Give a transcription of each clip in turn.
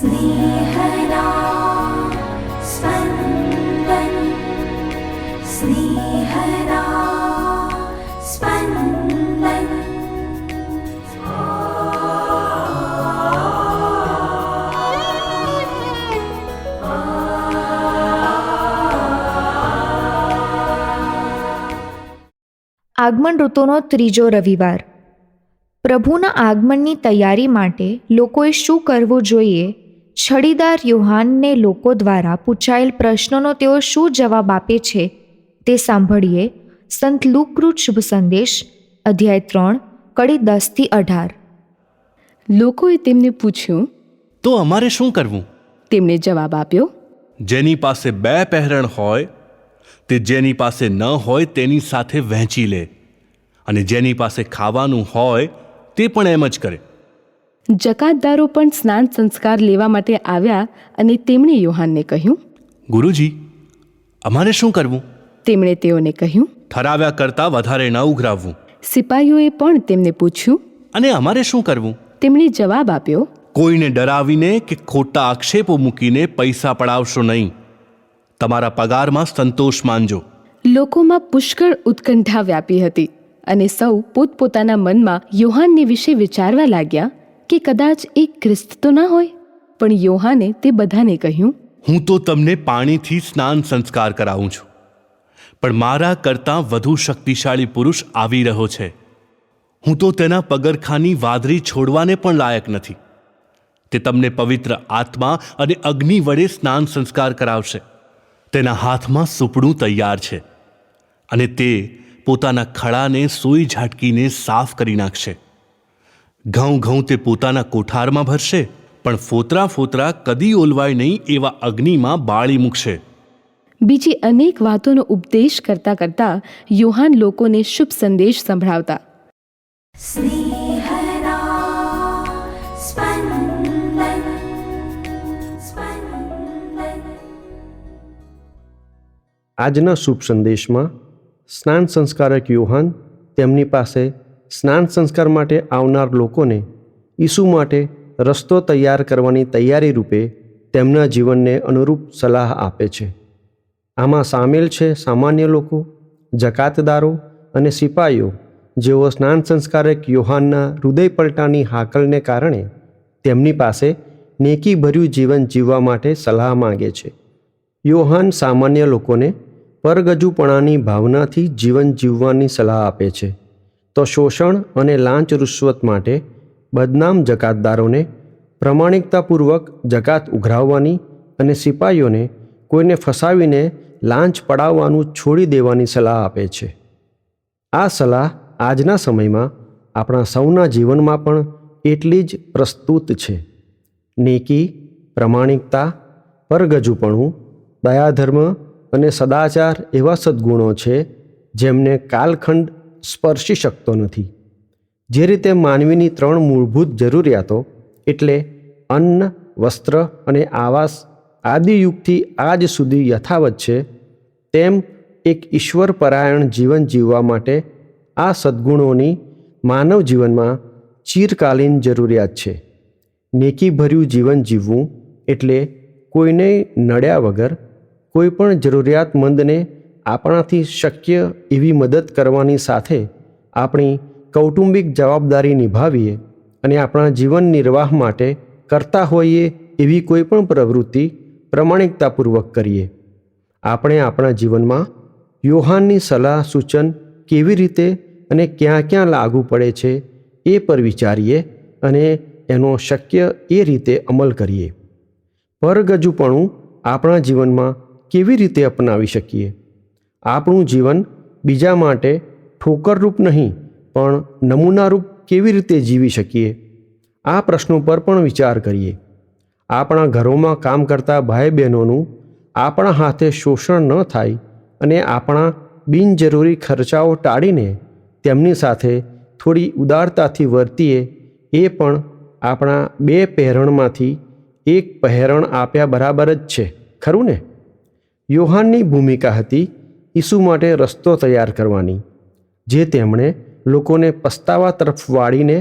स्नेहदा स्पन्दन स्नेहदा स्पन्दन। આગમન ઋતુનો ત્રીજો રવિવાર. પ્રભુના આગમનની તૈયારી માટે લોકોએ શું કરવું જોઈએ? છડીદાર યોહાનને લોકો દ્વારા પૂછાયેલ પ્રશ્નોનો તેઓ શું જવાબ આપે છે તે સાંભળીએ. સંત લુકકૃત શુભ સંદેશ અધ્યાય 3 કડી 10-18. લોકોએ તેમને પૂછ્યું, તો અમારે શું કરવું? તેમણે જવાબ આપ્યો, જેની પાસે 2 પહેરણ હોય તે જેની પાસે ન હોય તેની સાથે વહેંચી લે, અને જેની પાસે ખાવાનું હોય તે પણ એમ જ કરે. જકાતદારો પણ સ્નાન સંસ્કાર લેવા માટે આવ્યા અને તેમણે યોહાનને કહ્યું, ગુરુજી, અમારે શું કરવું? તેમણે તેઓને કહ્યું, ઠરાવ્યા કરતાં વધારે ન ઉઘરાવવું. સિપાહીઓએ પણ તેમને પૂછ્યું, અને અમારે શું કરવું? તેમણે જવાબ આપ્યો, કોઈને ડરાવીને કે ખોટા આક્ષેપો મૂકીને પૈસા પડાવશો નહીં. તમારા પગારમાં સંતોષ માનજો. લોકોમાં પુષ્કળ ઉત્કંઠા વ્યાપી હતી અને સૌ પોતપોતાના મનમાં યોહાનને વિશે વિચારવા લાગ્યા કે કદાચ એ ખ્રિસ્ત તો ના હોય. પણ યોહાને તે બધાને કહ્યું, હું તો તમને પાણીથી સ્નાન સંસ્કાર કરાવું છું, પણ મારા કરતાં વધુ શક્તિશાળી પુરુષ આવી રહ્યો છે. હું તો તેના પગરખાની વાદળી છોડવાને પણ લાયક નથી. તે તમને પવિત્ર આત્મા અને અગ્નિ વડે સ્નાન સંસ્કાર કરાવશે. તેના હાથમાં સૂપડું તૈયાર છે, અને તે પોતાના ખડાને સોય ઝાટકીને સાફ કરી નાખશે. ઘઉં તે પોતાના કોઠારમાં ભરશે, પણ ફોતરા કદી ઓલવાય નહીં એવા અગ્નિમાં બાળી મૂકશે. બીજી અનેક વાતોનો ઉપદેશ કરતા કરતા યોહાન લોકોને શુભ સંદેશ સંભળાવતા. स्नेहदा स्पन्दन स्पन्दन। આજના શુભ સંદેશમાં સ્નાન સંસ્કારક યોહાન તેમની પાસે સ્નાન સંસ્કાર માટે આવનાર લોકોને ઈસુ માટે રસ્તો તૈયાર કરવાની તૈયારી રૂપે તેમના જીવનને અનુરૂપ સલાહ આપે છે. આમાં સામેલ છે સામાન્ય લોકો, જકાતદારો અને સિપાહીઓ, જેઓ સ્નાન સંસ્કારક યોહાનના હૃદયપલટાની હાકલને કારણે તેમની પાસે નેકીભર્યું જીવન જીવવા માટે સલાહ માગે છે. યોહાન સામાન્ય લોકોને પરગજુપણાની ભાવનાથી જીવન જીવવાની સલાહ આપે છે, તો શોષણ અને લાંચ રૂશ્વત માટે બદનામ જકાતદારોને પ્રમાણિકતાપૂર્વક જકાત ઉઘરાવવાની અને સિપાહીઓને કોઈને ફસાવીને લાંચ પડાવવાનું છોડી દેવાની સલાહ આપે છે. આ સલાહ આજના સમયમાં આપણા સૌના જીવનમાં પણ એટલી જ પ્રસ્તુત છે. નેકી, પ્રમાણિકતા, પરગજુપણું, દયાધર્મ અને સદાચાર એવા સદ્ગુણો છે જેમને કાલખંડ સ્પર્શી શકતો નથી. જે રીતે માનવીની 3 મૂળભૂત જરૂરિયાતો એટલે અન્ન, વસ્ત્ર અને આવાસ આદિયુગથી આજ સુધી યથાવત છે, તેમ એક ઈશ્વરપરાયણ જીવન જીવવા માટે આ સદ્ગુણોની માનવ જીવનમાં ચિરકાલીન જરૂરિયાત છે. નેકીભર્યું જીવન જીવવું એટલે કોઈને નડ્યા વગર કોઈ પણ જરૂરિયાતમંદને આપણાથી શક્ય એવી મદદ કરવાની સાથે આપણી કૌટુંબિક જવાબદારી નિભાવીએ અને આપણા જીવન નિર્વાહ માટે કરતા હોઈએ એવી કોઈ પણ પ્રવૃત્તિ પ્રમાણિકતાપૂર્વક કરીએ. આપણે આપણા જીવનમાં યોહાનની સલાહ સૂચન કેવી રીતે અને ક્યાં ક્યાં લાગુ પડે છે એ પર વિચારીએ અને એનો શક્ય એ રીતે અમલ કરીએ. પરગજુપણું આપણા જીવનમાં કેવી રીતે અપનાવી શકીએ? આપણું જીવન બીજા માટે ઠોકરરૂપ નહીં પણ નમૂનારૂપ કેવી રીતે જીવી શકીએ? આ પ્રશ્નો પર પણ વિચાર કરીએ. આપણા ઘરોમાં કામ કરતા ભાઈ બહેનોનું આપણા હાથે શોષણ ન થાય અને આપણા બિનજરૂરી ખર્ચાઓ ટાળીને તેમની સાથે થોડી ઉદારતાથી વર્તીએ, એ પણ આપણા 2 પહેરણમાંથી 1 પહેરણ આપ્યા બરાબર જ છે, ખરું ને? યોહાનની ભૂમિકા હતી ઈસુ માટે રસ્તો તૈયાર કરવાની, જે તેમણે લોકોને પસ્તાવા તરફ વાળીને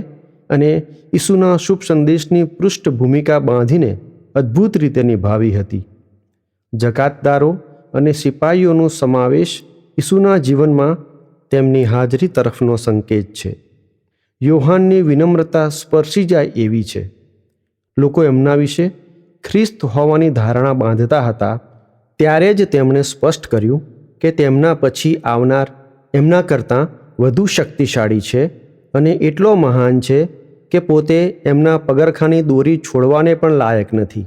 અને ઈસુના શુભ સંદેશની પૃષ્ઠભૂમિકા બાંધીને અદ્ભુત રીતે નિભાવી હતી. જકાતદારો અને સિપાહીઓનો સમાવેશ ઈસુના જીવનમાં તેમની હાજરી તરફનો સંકેત છે. યોહાનની વિનમ્રતા સ્પર્શી જાય એવી છે. લોકો એમના વિશે ખ્રિસ્ત હોવાની ધારણા બાંધતા હતા ત્યારે જ તેમણે સ્પષ્ટ કર્યું કે તેમના પછી આવનાર એમના કરતાં વધુ શક્તિશાળી છે અને એટલો મહાન છે કે પોતે એમના પગરખાની દોરી છોડવાને પણ લાયક નથી.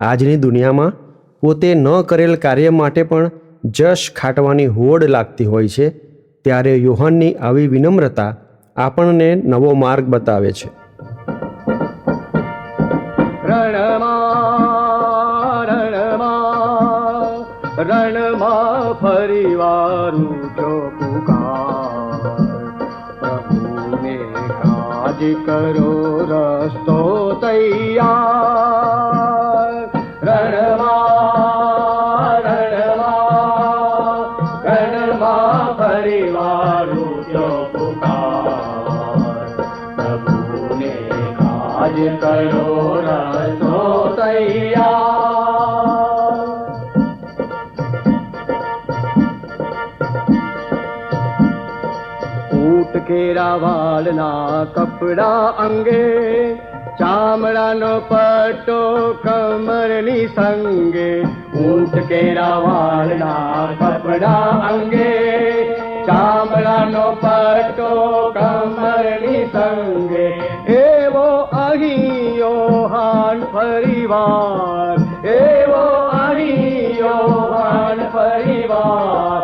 આજની દુનિયામાં પોતે ન કરેલ કાર્ય માટે પણ જશ ખાટવાની હોડ લાગતી હોય છે, ત્યારે યોહાનની આવી વિનમ્રતા આપણને નવો માર્ગ બતાવે છે. રણમાં ફરીવાર ઊંચો પુકાર, પ્રભુને કાજ કરો રસ્તો તૈયાર. રણમાં ફરીવાર ઊંચો પુકાર, પ્રભુને કાજ કરો રસ્તો તૈયાર. ઊંટ કેરા વાળના કપડા અંગે, ચામડાનો પટ્ટો કમરની સંગે. ઊંટ કેરા વાળના કપડા અંગે, ચામડાનો પટ્ટો કમરની સંગે. એવો અહીં યોહાન ફરીવાર, એવો અહીં યોહાન ફરીવાર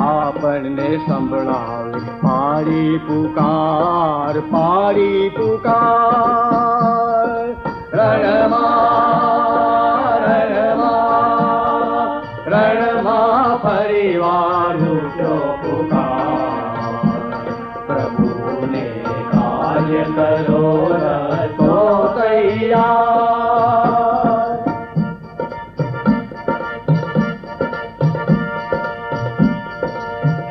આપણને સંભળાવે પાડી પુકાર, પાડી પુકાર. રણમાં ફરીવાર ઊંચો પુકાર, પ્રભુને કાજ કરો રસ્તો તૈયાર.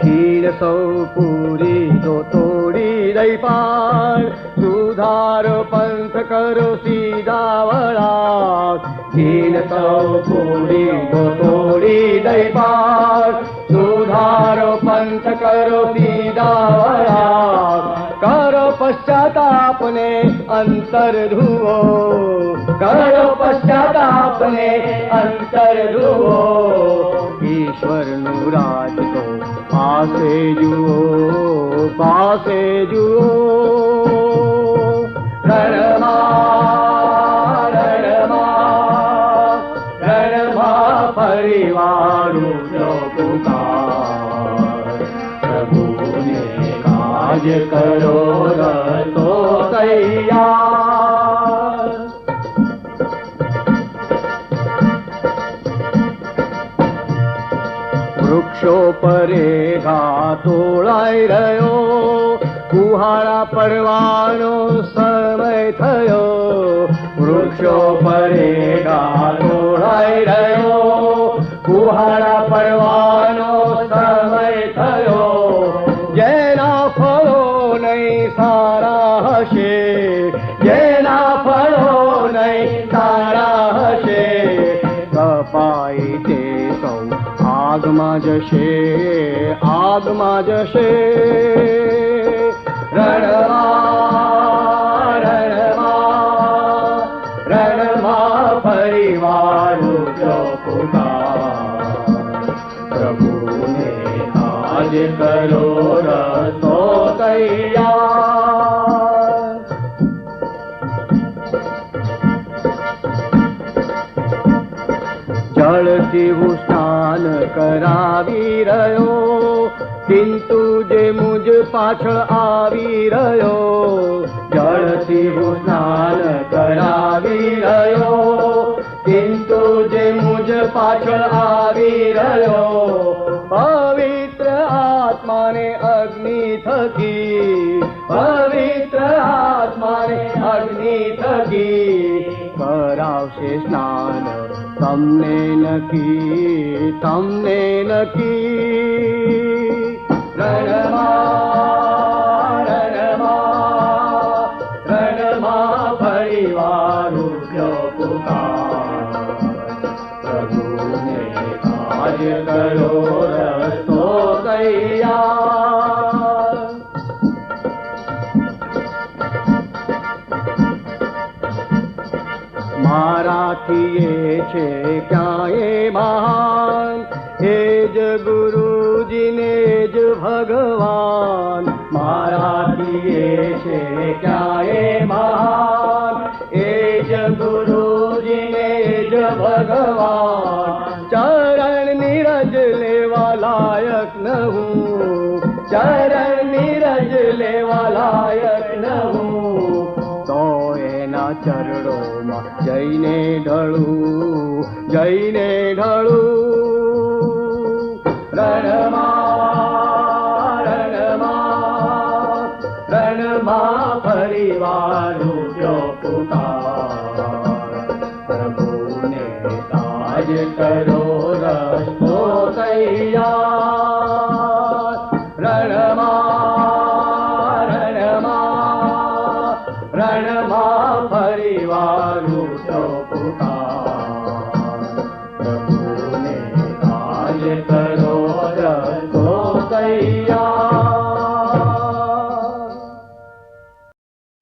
ખીણ સૌ પૂરી તો તોડી દઈ પાર, સુધારો પંથ કરો સીધા વળાંક. ખીણ સૌ પૂરી તો તોડી દઈ પાર, સુધારો પંથ કરો સીધા વળાંક. કરો પશ્ચાતાપને અંતર ધુઓ, કરો પશ્ચાતાપને અંતર ધુઓ. ઈશ્વરનું રાજ તો પાસે જુઓ, પાસે જુઓ. રણમાં ફરીવાર ઊંચો પુકાર, પ્રભુને કાજ કરો રસ્તો તૈયાર. વૃક્ષો પરે ઘા તોળાઈ રહ્યો, કુહાડા પડવાનો સમય થયો. વૃક્ષો પરે ઘા તોળાઈ રહ્યો, કુહાડા પડવાનો સમય થયો. જેના ફળો નહીં સારા હશે, જેના ફળો નહીં સારા હશે, કપાઈ તે સૌ આગમાં જશે, આગમાં જશે. રણમાં ફરીવાર ઊંચો પુકાર, પ્રભુને કાજ કરો રસ્તો તૈયાર. જળથી હું સ્નાન કરાવી રહ્યો, કિંતુ જે મુજ પાછળ આવી રહ્યો. જળથી હું સ્નાન કરાવી રહ્યો, કિંતુ જે મુજ પાછળ આવી રહ્યો. પવિત્ર આત્માને અગ્નિ થકી, પવિત્ર આત્માને અગ્નિ થકી કરાવશે સ્નાન તમને નકી, તમને નકી. રણમાં ફરીવાર ઊંચો પુકાર, કરો રસ્તો તૈયાર. મારાથી એ છે ક્યાંય મહાન, એ જ ગુરુજીને જ ભગવાન. મારાથી એ છે ક્યાંય મહાન, એ જ ગુરુજીને જ ભગવાન. ચરણ નીરજ લેવા લાયક ન હું, ચરણ નીરજ લેવા લાયક ન હું, તો એના ચરણોમાં જઈને ઢળું, જઈને ઢળું. રણમાં રણમાં રણમાં ફરીવાર રૂપ્યો પુકાર. પ્રભુને તાજ કરો રસ્તો તૈયાર. રણમાં રણમાં રણમાં ફરીવાર રૂપ્યો પુકાર. પ્રભુને તાજ કરો